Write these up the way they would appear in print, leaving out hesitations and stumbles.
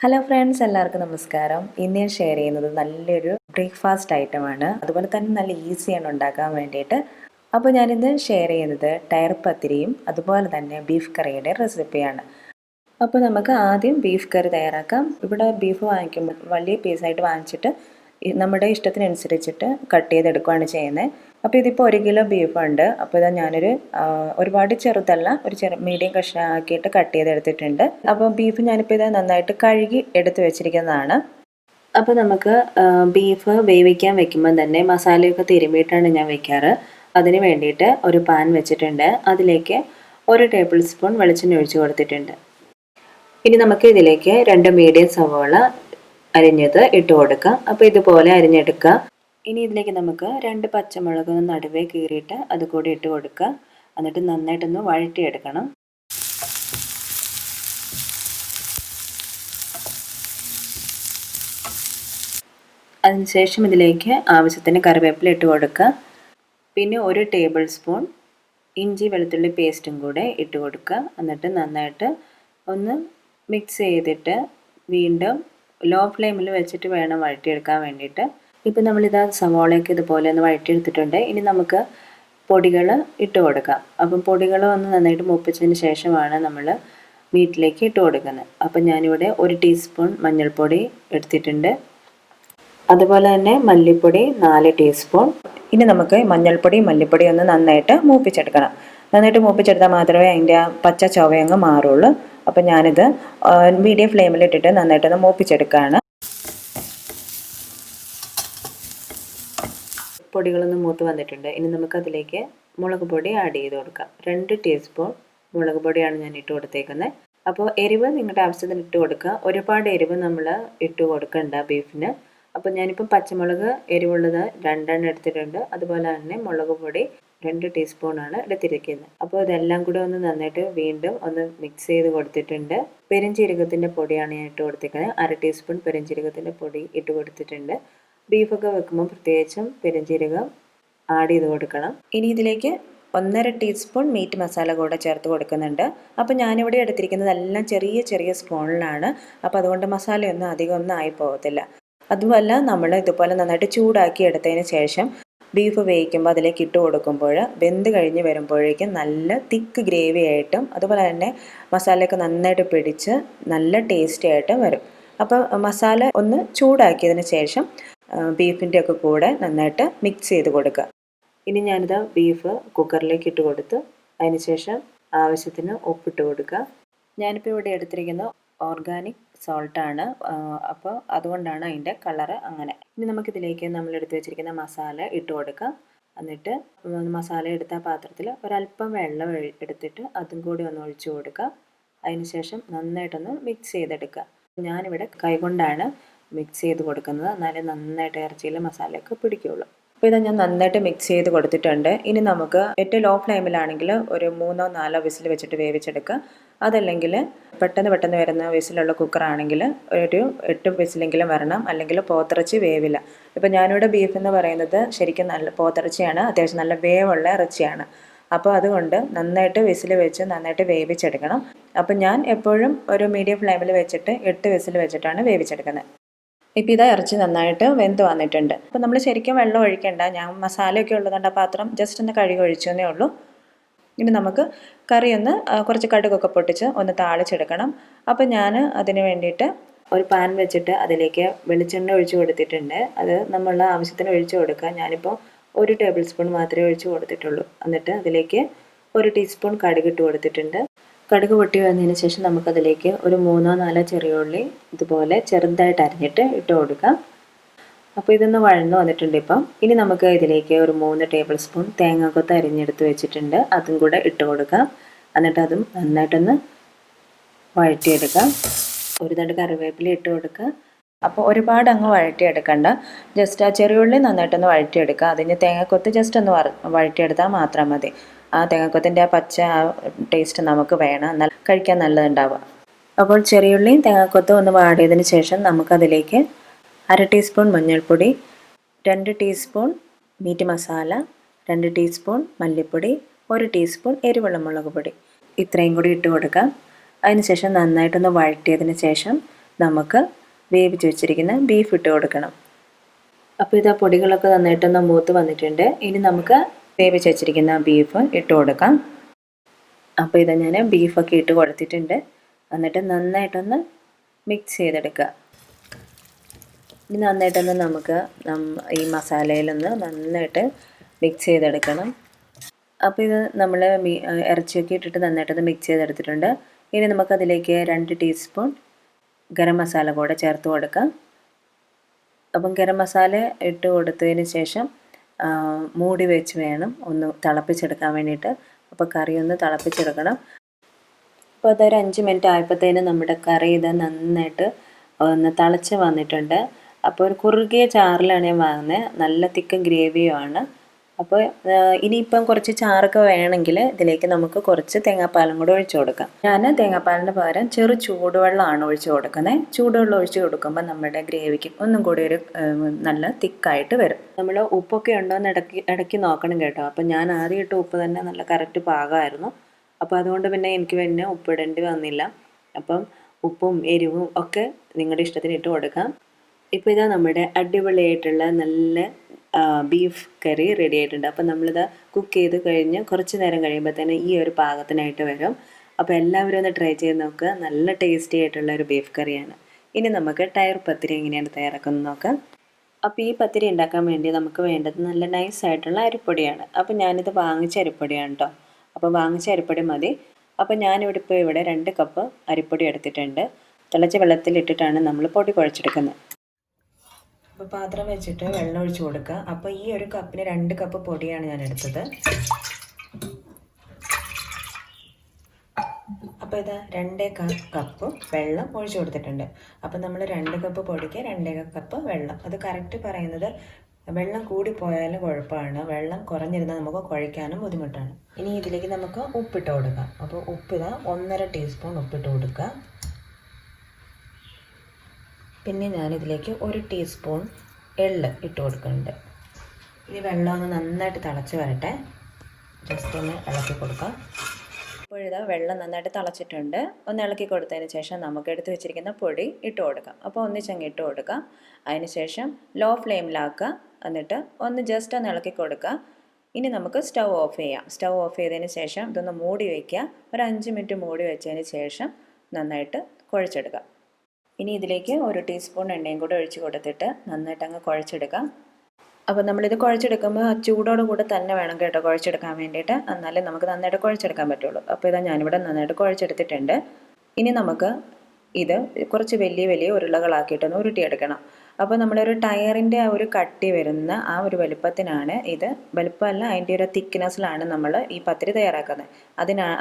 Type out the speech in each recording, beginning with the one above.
Hello friends, എല്ലാവർക്കും നമസ്കാരം. ഇന്ന് ഞാൻ ഷെയർ ചെയ്യുന്നത് നല്ലൊരു ബ്രേക്ക്ഫാസ്റ്റ് ഐറ്റമാണ്. അതുപോലെ തന്നെ നല്ല ഈസിയാണ് ഉണ്ടാക്കാൻ വേണ്ടിയിട്ട്. അപ്പോൾ ഞാനിന്ന് ഷെയർ ചെയ്യുന്നത് ടയർ പത്തിരിയും അതുപോലെ തന്നെ ബീഫ് കറിയുടെ റെസിപ്പിയാണ്. അപ്പോൾ നമുക്ക് ആദ്യം ബീഫ് കറി തയ്യാറാക്കാം. ഇവിടെ ബീഫ് വാങ്ങിക്കുമ്പോൾ വലിയ പീസായിട്ട് വാങ്ങിച്ചിട്ട് നമ്മുടെ ഇഷ്ടത്തിനനുസരിച്ചിട്ട് കട്ട് ചെയ്തെടുക്കുകയാണ് ചെയ്യുന്നത്. അപ്പോൾ ഇതിപ്പോൾ 1 കിലോ ബീഫുണ്ട്. അപ്പോൾ ഇതാ ഞാനൊരു ഒരുപാട് ചെറുതല്ല, ഒരു മീഡിയം കഷ്ണമാക്കിയിട്ട് കട്ട് ചെയ്തെടുത്തിട്ടുണ്ട്. അപ്പോൾ ബീഫ് ഞാനിപ്പോൾ ഇത് നന്നായിട്ട് കഴുകി എടുത്ത് വെച്ചിരിക്കുന്നതാണ്. അപ്പോൾ നമുക്ക് ബീഫ് വേവിക്കാൻ വെക്കുമ്പോൾ തന്നെ മസാലയൊക്കെ തിരുമ്മിയിട്ടാണ് ഞാൻ വെക്കാറ്. അതിന് വേണ്ടിയിട്ട് ഒരു പാൻ വെച്ചിട്ടുണ്ട്. അതിലേക്ക് 1 ടേബിൾ സ്പൂൺ വെളിച്ചെണ്ണ ഒഴിച്ച് കൊടുത്തിട്ടുണ്ട്. ഇനി നമുക്ക് ഇതിലേക്ക് 2 മീഡിയം സവോള അരിഞ്ഞത് ഇട്ട് കൊടുക്കാം. അപ്പോൾ ഇതുപോലെ അരിഞ്ഞെടുക്കുക. ഇനി ഇതിലേക്ക് നമുക്ക് 2 പച്ചമുളക് നടുവേ കീറിയിട്ട് അത് കൂടി ഇട്ട് കൊടുക്കുക. എന്നിട്ട് നന്നായിട്ടൊന്ന് വഴറ്റിയെടുക്കണം. അതിനുശേഷം ഇതിലേക്ക് ആവശ്യത്തിന് കറിവേപ്പില ഇട്ട് കൊടുക്കുക. പിന്നെ 1 ടേബിൾ സ്പൂൺ ഇഞ്ചി വെളുത്തുള്ളി പേസ്റ്റും കൂടെ ഇട്ട് കൊടുക്കുക. എന്നിട്ട് നന്നായിട്ട് ഒന്ന് മിക്സ് ചെയ്തിട്ട് വീണ്ടും ലോ ഫ്ലെയിമിൽ വെച്ചിട്ട് വേണം വഴറ്റിയെടുക്കാൻ വേണ്ടിയിട്ട്. ഇപ്പം നമ്മളിതാ സവോളയൊക്കെ ഇതുപോലെ ഒന്ന് വഴറ്റിയെടുത്തിട്ടുണ്ട്. ഇനി നമുക്ക് പൊടികൾ ഇട്ട് കൊടുക്കാം. അപ്പം പൊടികൾ ഒന്ന് നന്നായിട്ട് മൂപ്പിച്ചതിന് ശേഷമാണ് നമ്മൾ മീറ്റിലേക്ക് ഇട്ട് കൊടുക്കുന്നത്. അപ്പം ഞാനിവിടെ 1 ടീസ്പൂൺ മഞ്ഞൾപ്പൊടി എടുത്തിട്ടുണ്ട്. അതുപോലെ തന്നെ മല്ലിപ്പൊടി 4 ടീസ്പൂൺ. ഇനി നമുക്ക് മഞ്ഞൾപ്പൊടി മല്ലിപ്പൊടി ഒന്ന് നന്നായിട്ട് മൂപ്പിച്ചെടുക്കണം. നന്നായിട്ട് മൂപ്പിച്ചെടുത്താൽ മാത്രമേ അതിൻ്റെ ആ പച്ച ചുവയങ്ങ് മാറുള്ളൂ. അപ്പം ഞാനിത് മീഡിയം ഫ്ലെയിമിലിട്ടിട്ട് നന്നായിട്ടൊന്ന് മൂപ്പിച്ചെടുക്കുകയാണ്. പൊടികളൊന്ന് മൂത്ത് വന്നിട്ടുണ്ട്. ഇനി നമുക്കതിലേക്ക് മുളക് പൊടി ആഡ് ചെയ്ത് കൊടുക്കാം. 2 ടീസ്പൂൺ മുളക് പൊടിയാണ് ഞാൻ ഇട്ട് കൊടുത്തേക്കുന്നത്. അപ്പോൾ എരിവ് നിങ്ങളുടെ ആവശ്യത്തിന് ഇട്ട് കൊടുക്കുക. ഒരുപാട് എരിവ് നമ്മൾ ഇട്ട് കൊടുക്കണ്ട ബീഫിന്. അപ്പോൾ ഞാനിപ്പം പച്ചമുളക് എരിവുള്ളത് 2 എടുത്തിട്ടുണ്ട്. അതുപോലെ തന്നെ മുളക് പൊടി 2 ടീസ്പൂണാണ് എടുത്തിരിക്കുന്നത്. അപ്പോൾ ഇതെല്ലാം കൂടെ ഒന്ന് നന്നായിട്ട് വീണ്ടും ഒന്ന് മിക്സ് ചെയ്ത് കൊടുത്തിട്ടുണ്ട്. പെരുംജീരകത്തിൻ്റെ പൊടിയാണ് ഞാൻ ഇട്ട് കൊടുത്തിരിക്കുന്നത്. 1/2 ടീസ്പൂൺ പെരുംജീരകത്തിൻ്റെ പൊടി ഇട്ട് കൊടുത്തിട്ടുണ്ട്. ബീഫൊക്കെ വെക്കുമ്പോൾ പ്രത്യേകിച്ചും പെരുംജീരകം ആഡ് ചെയ്ത് കൊടുക്കണം. ഇനി ഇതിലേക്ക് 1.5 ടീസ്പൂൺ മീറ്റ് മസാല കൂടെ ചേർത്ത് കൊടുക്കുന്നുണ്ട്. അപ്പോൾ ഞാനിവിടെ എടുത്തിരിക്കുന്നത് എല്ലാം ചെറിയ ചെറിയ സ്പൂണിലാണ്. അപ്പോൾ അതുകൊണ്ട് മസാലയൊന്നും അധികം ഒന്നും ആയി പോകത്തില്ല. അതുമല്ല, നമ്മൾ ഇതുപോലെ നന്നായിട്ട് ചൂടാക്കി എടുത്തതിന് ശേഷം ബീഫ് വേവിക്കുമ്പോൾ അതിലേക്ക് ഇട്ട് കൊടുക്കുമ്പോൾ വെന്ത് കഴിഞ്ഞ് വരുമ്പോഴേക്കും നല്ല തിക്ക് ഗ്രേവി ആയിട്ടും അതുപോലെ തന്നെ മസാലയൊക്കെ നന്നായിട്ട് പിടിച്ച് നല്ല ടേസ്റ്റി ആയിട്ടും വരും. അപ്പോൾ മസാല ഒന്ന് ചൂടാക്കിയതിന് ശേഷം ബീഫിൻ്റെ ഒക്കെ കൂടെ നന്നായിട്ട് മിക്സ് ചെയ്ത് കൊടുക്കുക. ഇനി ഞാനിത് ബീഫ് കുക്കറിലേക്ക് ഇട്ട് കൊടുത്ത് അതിന് ശേഷം ആവശ്യത്തിന് ഉപ്പിട്ട് കൊടുക്കുക. ഞാനിപ്പോൾ ഇവിടെ എടുത്തിരിക്കുന്ന ഓർഗാനിക് സോൾട്ടാണ്. അപ്പോൾ അതുകൊണ്ടാണ് അതിൻ്റെ കളറ് അങ്ങനെ. ഇനി നമുക്കിതിലേക്ക് നമ്മൾ എടുത്ത് വെച്ചിരിക്കുന്ന മസാല ഇട്ട് കൊടുക്കാം. എന്നിട്ട് മസാല എടുത്ത പാത്രത്തിൽ ഒരല്പം വെള്ളം എടുത്തിട്ട് അതും കൂടി ഒന്ന് ഒഴിച്ചു കൊടുക്കുക. അതിന് ശേഷം നന്നായിട്ടൊന്ന് മിക്സ് ചെയ്തെടുക്കുക. ഞാനിവിടെ കൈകൊണ്ടാണ് മിക്സ് ചെയ്ത് കൊടുക്കുന്നത്. എന്നാലേ നന്നായിട്ട് ഇറച്ചിയിൽ മസാലയൊക്കെ പിടിക്കുകയുള്ളൂ. അപ്പോൾ ഇത് ഞാൻ നന്നായിട്ട് മിക്സ് ചെയ്ത് കൊടുത്തിട്ടുണ്ട്. ഇനി നമുക്ക് ഏറ്റവും ലോ ഫ്ലെയിമിലാണെങ്കിൽ ഒരു 3-4 വിസിൽ വെച്ചിട്ട് വേവിച്ചെടുക്കുക. അതല്ലെങ്കിൽ പെട്ടെന്ന് വരുന്ന വിസിലുള്ള കുക്കറാണെങ്കിൽ ഒരു 8 വിസിലെങ്കിലും വരണം, അല്ലെങ്കിൽ പോത്തിറച്ചി വേവില്ല. ഇപ്പോൾ ഞാനിവിടെ ബീഫ് എന്ന് പറയുന്നത് ശരിക്കും നല്ല പോത്തിറച്ചിയാണ്, അത്യാവശ്യം നല്ല വേവുള്ള ഇറച്ചിയാണ്. അപ്പോൾ അതുകൊണ്ട് നന്നായിട്ട് വിസിൽ വെച്ച് നന്നായിട്ട് വേവിച്ചെടുക്കണം. അപ്പോൾ ഞാൻ എപ്പോഴും ഒരു മീഡിയം ഫ്ലെയിമിൽ വെച്ചിട്ട് 8 വിസിൽ വെച്ചിട്ടാണ് വേവിച്ചെടുക്കുന്നത്. ഇപ്പോൾ ഇതാ ഇറച്ചി നന്നായിട്ട് വെന്ത് വന്നിട്ടുണ്ട്. അപ്പോൾ നമ്മൾ ശരിക്കും വെള്ളം ഒഴിക്കേണ്ട. ഞാൻ മസാലയൊക്കെ ഉള്ളതുകൊണ്ട് ആ പാത്രം ജസ്റ്റ് ഒന്ന് കഴുകി ഒഴിച്ചെന്നേ ഉള്ളൂ. ഇനി നമുക്ക് കറി ഒന്ന് കുറച്ച് കടുകൊക്കെ പൊട്ടിച്ച് ഒന്ന് താളിച്ചെടുക്കണം. അപ്പോൾ ഞാൻ അതിന് വേണ്ടിയിട്ട് ഒരു പാൻ വെച്ചിട്ട് അതിലേക്ക് വെളിച്ചെണ്ണ ഒഴിച്ച് കൊടുത്തിട്ടുണ്ട്. അത് നമ്മളുടെ ആവശ്യത്തിന് ഒഴിച്ച് കൊടുക്കുക. ഞാനിപ്പോൾ 1 ടേബിൾ സ്പൂൺ മാത്രമേ ഒഴിച്ച് കൊടുത്തിട്ടുള്ളൂ. എന്നിട്ട് അതിലേക്ക് 1 ടീസ്പൂൺ കടുക് ഇട്ട് കൊടുത്തിട്ടുണ്ട്. കടുക് പൊട്ടി വന്നതിന് ശേഷം നമുക്കതിലേക്ക് ഒരു 3-4 ചെറിയ ഉള്ളി ഇതുപോലെ ചെറുതായിട്ട് അരിഞ്ഞിട്ട് ഇട്ട് കൊടുക്കാം. അപ്പോൾ ഇതൊന്ന് വഴന്ന് വന്നിട്ടുണ്ട്. ഇനി നമുക്ക് ഇതിലേക്ക് ഒരു 3 ടേബിൾ സ്പൂൺ തേങ്ങാക്കൊത്ത് അരിഞ്ഞെടുത്ത് വെച്ചിട്ടുണ്ട്. അതും കൂടെ ഇട്ട് കൊടുക്കാം. എന്നിട്ട് അതും നന്നായിട്ടൊന്ന് വഴറ്റിയെടുക്കാം. ഒരു തണ്ട് കറിവേപ്പില ഇട്ട് കൊടുക്കുക. അപ്പോൾ ഒരുപാട് അങ്ങ് വഴറ്റിയെടുക്കണ്ട. ജസ്റ്റ് ആ ചെറിയ ഉള്ളി നന്നായിട്ടൊന്ന് വഴറ്റിയെടുക്കുക. അതിന് തേങ്ങാക്കൊത്ത് ജസ്റ്റ് ഒന്ന് വഴറ്റിയെടുത്താൽ മാത്രം മതി. ആ തേങ്ങാക്കൊത്തിൻ്റെ ആ പച്ച ടേസ്റ്റ് നമുക്ക് വേണം, എന്നാൽ കഴിക്കാൻ നല്ലതുണ്ടാവുക. അപ്പോൾ ചെറിയുള്ളിയും തേങ്ങാക്കൊത്തും ഒന്ന് വാടിയതിന് ശേഷം നമുക്കതിലേക്ക് 1/2 ടീസ്പൂൺ മഞ്ഞൾപ്പൊടി, 2 ടീസ്പൂൺ മീറ്റ് മസാല, 2 ടീസ്പൂൺ മല്ലിപ്പൊടി, 1 ടീസ്പൂൺ എരിവുള്ള മുളക് പൊടി ഇത്രയും കൂടി ഇട്ട് കൊടുക്കാം. അതിനുശേഷം നന്നായിട്ടൊന്ന് വഴറ്റിയതിന് ശേഷം നമുക്ക് വേവിച്ച് വെച്ചിരിക്കുന്ന ബീഫ് ഇട്ട് കൊടുക്കണം. അപ്പോൾ ഇത് പൊടികളൊക്കെ നന്നായിട്ടൊന്ന് മൂത്ത് വന്നിട്ടുണ്ട്. ഇനി നമുക്ക് വേവിച്ച് വെച്ചിരിക്കുന്ന ബീഫ് ഇട്ട് കൊടുക്കാം. അപ്പോൾ ഇത് ഞാൻ ബീഫൊക്കെ ഇട്ട് കൊടുത്തിട്ടുണ്ട്. എന്നിട്ട് നന്നായിട്ടൊന്ന് മിക്സ് ചെയ്തെടുക്കുക. ഇനി നന്നായിട്ടൊന്ന് നമുക്ക് ഈ മസാലയിലൊന്ന് നന്നായിട്ട് മിക്സ് ചെയ്തെടുക്കണം. അപ്പോൾ ഇത് നമ്മൾ ഇറച്ചിയൊക്കെ ഇട്ടിട്ട് നന്നായിട്ടൊന്ന് മിക്സ് ചെയ്തെടുത്തിട്ടുണ്ട്. ഇനി നമുക്കതിലേക്ക് 2 ടീസ്പൂൺ ഗരം മസാല കൂടെ ചേർത്ത് കൊടുക്കാം. അപ്പം ഗരം മസാല ഇട്ട് കൊടുത്തതിന് ശേഷം മൂടി വെച്ച് വേണം ഒന്ന് തിളപ്പിച്ചെടുക്കാൻ വേണ്ടിയിട്ട്. അപ്പോൾ കറി ഒന്ന് തിളപ്പിച്ചെടുക്കണം. അപ്പോൾ അതൊരു 5 മിനിറ്റ് ആയപ്പോഴത്തേനും നമ്മുടെ കറി ഇത് നന്നായിട്ട് ഒന്ന് തിളച്ച് വന്നിട്ടുണ്ട്. അപ്പോൾ ഒരു കുറുകിയ ചാറിലാണ് ഞാൻ വാങ്ങുന്നത്. നല്ല തിക്ക് ഗ്രേവിയുമാണ്. അപ്പോൾ ഇനിയിപ്പം കുറച്ച് ചാറൊക്കെ വേണമെങ്കിൽ ഇതിലേക്ക് നമുക്ക് കുറച്ച് തേങ്ങാപ്പാലും കൂടെ ഒഴിച്ചു കൊടുക്കാം. ഞാൻ തേങ്ങാപ്പാലിന് പകരം ചെറു ചൂടുവെള്ളമാണ് ഒഴിച്ചു കൊടുക്കുന്നത്. ചൂടുവെള്ളം ഒഴിച്ച് കൊടുക്കുമ്പോൾ നമ്മുടെ ഗ്രേവിക്ക് ഒന്നും കൂടി ഒരു നല്ല തിക്കായിട്ട് വരും. നമ്മൾ ഉപ്പൊക്കെ ഉണ്ടോ എന്ന് ഇടയ്ക്ക് നോക്കണം കേട്ടോ. അപ്പം ഞാൻ ആദ്യം ഇട്ട ഉപ്പ് തന്നെ നല്ല കറക്റ്റ് പാകമായിരുന്നു. അപ്പോൾ അതുകൊണ്ട് പിന്നെ എനിക്ക് പിന്നെ ഉപ്പിടേണ്ടി വന്നില്ല. അപ്പം ഉപ്പും എരിവും ഒക്കെ നിങ്ങളുടെ ഇഷ്ടത്തിന് ഇട്ട് കൊടുക്കാം. ഇപ്പോൾ ഇതാ നമ്മുടെ അടിപൊളിയായിട്ടുള്ള നല്ല ബീഫ് കറി റെഡി ആയിട്ടുണ്ട്. അപ്പോൾ നമ്മളിത് കുക്ക് ചെയ്ത് കഴിഞ്ഞ് കുറച്ച് നേരം കഴിയുമ്പോൾ തന്നെ ഈ ഒരു പാകത്തിനായിട്ട് വരും. അപ്പോൾ എല്ലാവരും ഒന്ന് ട്രൈ ചെയ്ത് നോക്കുക. നല്ല ടേസ്റ്റി ആയിട്ടുള്ള ഒരു ബീഫ് കറിയാണ്. ഇനി നമുക്ക് ടയർ പത്തിരി എങ്ങനെയാണ് തയ്യാറാക്കുന്നത് നോക്കാം. അപ്പോൾ ഈ പത്തിരി ഉണ്ടാക്കാൻ വേണ്ടി നമുക്ക് വേണ്ടത് നല്ല നൈസായിട്ടുള്ള അരിപ്പൊടിയാണ്. അപ്പോൾ ഞാനിത് വാങ്ങിച്ച അരിപ്പൊടിയാണ് കേട്ടോ. അപ്പോൾ വാങ്ങിച്ച അരിപ്പൊടി മതി. അപ്പോൾ ഞാനിവിടെ 2 കപ്പ് അരിപ്പൊടി എടുത്തിട്ടുണ്ട്. തിളച്ച വെള്ളത്തിലിട്ടിട്ടാണ് നമ്മൾ പൊടി കുഴച്ചെടുക്കുന്നത്. അപ്പോൾ പാത്രം വെച്ചിട്ട് വെള്ളം ഒഴിച്ച് കൊടുക്കുക. അപ്പോൾ ഈ ഒരു കപ്പിന് 2 കപ്പ് പൊടിയാണ് ഞാൻ എടുത്തത്. അപ്പോൾ ഇത് 2 കപ്പ് വെള്ളം ഒഴിച്ച് കൊടുത്തിട്ടുണ്ട്. അപ്പോൾ നമ്മൾ 2 കപ്പ് പൊടിക്ക് 2 കപ്പ് വെള്ളം. അത് കറക്റ്റ് പറയുന്നത് വെള്ളം കൂടിപ്പോയാലും കുഴപ്പമാണ്. വെള്ളം കുറഞ്ഞിരുന്നാൽ നമുക്ക് കുഴയ്ക്കാനും ബുദ്ധിമുട്ടാണ്. ഇനി ഇതിലേക്ക് നമുക്ക് ഉപ്പിട്ട് കൊടുക്കാം. അപ്പോൾ ഉപ്പിത് 1.5 ടീസ്പൂൺ ഉപ്പിട്ട് കൊടുക്കുക. പിന്നെ ഞാനിതിലേക്ക് 1 ടീസ്പൂൺ എള്ള് ഇട്ട് കൊടുക്കുന്നുണ്ട്. ഇനി വെള്ളം ഒന്ന് നന്നായിട്ട് തിളച്ച് വരട്ടെ. ജസ്റ്റ് ഒന്ന് ഇളക്കി കൊടുക്കാം. ഇപ്പോഴിതാ വെള്ളം നന്നായിട്ട് തിളച്ചിട്ടുണ്ട്. ഒന്ന് ഇളക്കി കൊടുത്തതിന് ശേഷം നമുക്ക് എടുത്ത് വെച്ചിരിക്കുന്ന പൊടി ഇട്ട് കൊടുക്കാം. അപ്പോൾ ഒന്നിച്ചങ്ങ് ഇട്ട് കൊടുക്കാം. അതിന് ശേഷം ലോ ഫ്ലെയിമിലാക്കുക. എന്നിട്ട് ഒന്ന് ജസ്റ്റ് ഒന്ന് ഇളക്കി കൊടുക്കുക. ഇനി നമുക്ക് സ്റ്റൗ ഓഫ് ചെയ്യാം. സ്റ്റൗ ഓഫ് ചെയ്തതിന് ശേഷം ഇതൊന്ന് മൂടി വയ്ക്കുക. ഒരു 5 മിനിറ്റ് മൂടി വെച്ചതിന് ശേഷം നന്നായിട്ട് കുഴച്ചെടുക്കാം. ഇനി ഇതിലേക്ക് 1 ടീസ്പൂൺ എണ്ണയും കൂടെ ഒഴിച്ച് കൊടുത്തിട്ട് നന്നായിട്ട് അങ്ങ് കുഴച്ചെടുക്കാം. അപ്പോൾ നമ്മളിത് കുഴച്ചെടുക്കുമ്പോൾ ചൂടോട് കൂടെ തന്നെ വേണം കേട്ടോ കുഴച്ചെടുക്കാൻ വേണ്ടിയിട്ട്. എന്നാലേ നമുക്ക് നന്നായിട്ട് കുഴച്ചെടുക്കാൻ പറ്റുള്ളൂ. അപ്പോൾ ഇതാ ഞാനിവിടെ നന്നായിട്ട് കുഴച്ചെടുത്തിട്ടുണ്ട്. ഇനി നമുക്ക് ഇത് കുറച്ച് വലിയ ഉരുളകളാക്കിയിട്ടൊന്ന് ഉരുട്ടിയെടുക്കണം. അപ്പോൾ നമ്മളൊരു ടയറിൻ്റെ ആ ഒരു കട്ടി വരുന്ന ആ ഒരു വലുപ്പത്തിനാണ് ഇത്. വലുപ്പമല്ല, അതിൻ്റെ ഒരു തിക്നെസ്സിലാണ് നമ്മൾ ഈ പത്തിരി തയ്യാറാക്കുന്നത്.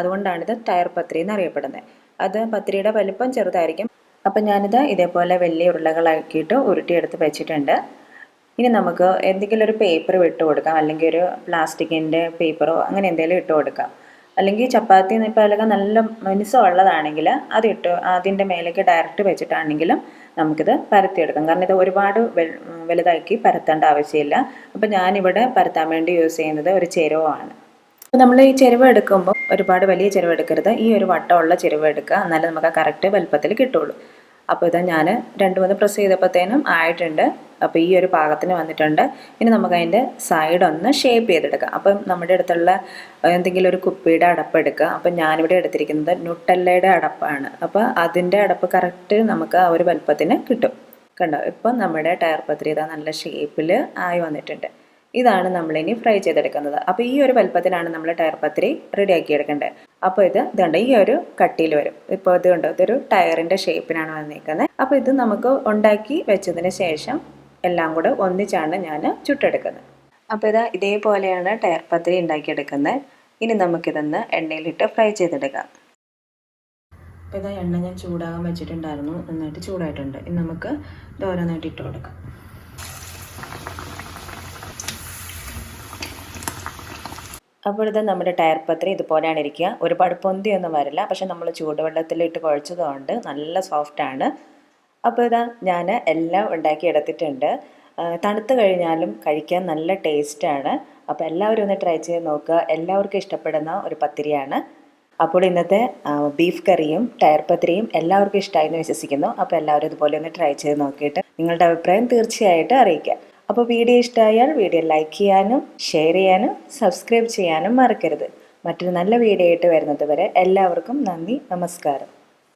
അതുകൊണ്ടാണിത് ടയർ പത്തിരി എന്നറിയപ്പെടുന്നത്. അത് പത്തിരിയുടെ വലുപ്പം ചെറുതായിരിക്കും. അപ്പം ഞാനിത് ഇതേപോലെ വലിയ ഉരുളകളാക്കിയിട്ട് ഉരുട്ടിയെടുത്ത് വെച്ചിട്ടുണ്ട്. ഇനി നമുക്ക് എന്തെങ്കിലും ഒരു പേപ്പർ ഇട്ട് കൊടുക്കാം. അല്ലെങ്കിൽ ഒരു പ്ലാസ്റ്റിക്കിൻ്റെ പേപ്പറോ അങ്ങനെ എന്തെങ്കിലും ഇട്ട് കൊടുക്കാം. അല്ലെങ്കിൽ ചപ്പാത്തി പാലൊക്കെ നല്ല മിനുസമുള്ളതാണെങ്കിൽ അതിട്ട് അതിൻ്റെ മേലേക്ക് ഡയറക്റ്റ് വെച്ചിട്ടാണെങ്കിലും നമുക്കിത് പരത്തിയെടുക്കാം. കാരണം ഇത് ഒരുപാട് വലുതാക്കി പരത്തേണ്ട ആവശ്യമില്ല. അപ്പോൾ ഞാനിവിടെ പരത്താൻ വേണ്ടി യൂസ് ചെയ്യുന്നത് ഒരു ചെരുവമാണ്. അപ്പോൾ നമ്മൾ ഈ ചെരുവ എടുക്കുമ്പോൾ ഒരുപാട് വലിയ ചെരുവ എടുക്കരുത്. ഈ ഒരു വട്ടമുള്ള ചെരുവ എടുക്കുക. എന്നാലേ നമുക്ക് കറക്റ്റ് വലുപ്പത്തിൽ കിട്ടുള്ളൂ. അപ്പോൾ ഇതാ ഞാൻ 2-3 പ്രസ് ചെയ്തപ്പോഴത്തേനും ആയിട്ടുണ്ട്. അപ്പോൾ ഈ ഒരു പാകത്തിന് വന്നിട്ടുണ്ട്. ഇനി നമുക്ക് അതിൻ്റെ സൈഡ് ഒന്ന് ഷേപ്പ് ചെയ്തെടുക്കാം. അപ്പം നമ്മുടെ അടുത്തുള്ള എന്തെങ്കിലും ഒരു കുപ്പിയുടെ അടപ്പ് എടുക്കുക. അപ്പം ഞാനിവിടെ എടുത്തിരിക്കുന്നത് ന്യൂട്ടെല്ലയുടെ അടപ്പാണ്. അപ്പോൾ അതിൻ്റെ അടപ്പ് കറക്റ്റ് നമുക്ക് ആ ഒരു വലുപ്പത്തിന് കിട്ടും. കണ്ടോ, ഇപ്പം നമ്മുടെ ടയർ പത്തിരി ഇതാ നല്ല ഷേപ്പിൽ ആയി വന്നിട്ടുണ്ട്. ഇതാണ് നമ്മളിനി ഫ്രൈ ചെയ്തെടുക്കുന്നത്. അപ്പോൾ ഈ ഒരു വലുപ്പത്തിനാണ് നമ്മൾ ടയർ പത്തിരി റെഡിയാക്കി എടുക്കേണ്ടത്. അപ്പോൾ ഇതുണ്ട് ഈ ഒരു കട്ടിയിൽ വരും. ഇപ്പോൾ ഇത് കണ്ടോ, ഇതൊരു ടയറിൻ്റെ ഷേപ്പിനാണ് വന്നിരിക്കുന്നത്. അപ്പോൾ ഇത് നമുക്ക് ഉണ്ടാക്കി വെച്ചതിന് ശേഷം എല്ലാം കൂടെ ഒന്നിച്ചാണ് ഞാൻ ചുട്ടെടുക്കുന്നത്. അപ്പോൾ ഇതേപോലെയാണ് ടയർ പത്തിരി ഉണ്ടാക്കിയെടുക്കുന്നത്. ഇനി നമുക്കിതൊന്ന് എണ്ണയിലിട്ട് ഫ്രൈ ചെയ്തെടുക്കാം. അപ്പോൾ എണ്ണ ഞാൻ ചൂടാകാൻ വെച്ചിട്ടുണ്ടായിരുന്നു. നന്നായിട്ട് ചൂടായിട്ടുണ്ട്. ഇനി നമുക്ക് ഇത് ഓരോന്നായിട്ട് ഇട്ട് കൊടുക്കാം. അപ്പോൾ നമ്മുടെ ടയർ പത്തിരി ഇതുപോലെയാണ് ഇരിക്കുക. ഒരുപാട് പൊന്തിയൊന്നും വരില്ല. പക്ഷെ നമ്മൾ ചൂടുവെള്ളത്തിലിട്ട് കുഴച്ചതുകൊണ്ട് നല്ല സോഫ്റ്റാണ്. അപ്പോൾ ഞാൻ എല്ലാം ഉണ്ടാക്കി എടുത്തിട്ടുണ്ട്. തണുത്ത് കഴിഞ്ഞാലും കഴിക്കാൻ നല്ല ടേസ്റ്റാണ്. അപ്പോൾ എല്ലാവരും ഒന്ന് ട്രൈ ചെയ്ത് നോക്കുക. എല്ലാവർക്കും ഇഷ്ടപ്പെടുന്ന ഒരു പത്തിരിയാണ്. അപ്പോൾ ഇന്നത്തെ ബീഫ് കറിയും ടയർ പത്തിരിയും എല്ലാവർക്കും ഇഷ്ടമായി എന്ന് വിശ്വസിക്കുന്നു. അപ്പോൾ എല്ലാവരും ഇതുപോലെ ഒന്ന് ട്രൈ ചെയ്ത് നോക്കിയിട്ട് നിങ്ങളുടെ അഭിപ്രായം തീർച്ചയായിട്ടും അറിയിക്കുക. അപ്പോൾ വീഡിയോ ഇഷ്ടമായാൽ വീഡിയോ ലൈക്ക് ചെയ്യാനും ഷെയർ ചെയ്യാനും സബ്സ്ക്രൈബ് ചെയ്യാനും മറക്കരുത്. മറ്റൊരു നല്ല വീഡിയോ ആയിട്ട് വരുന്നത് വരെ എല്ലാവർക്കും നന്ദി, നമസ്കാരം.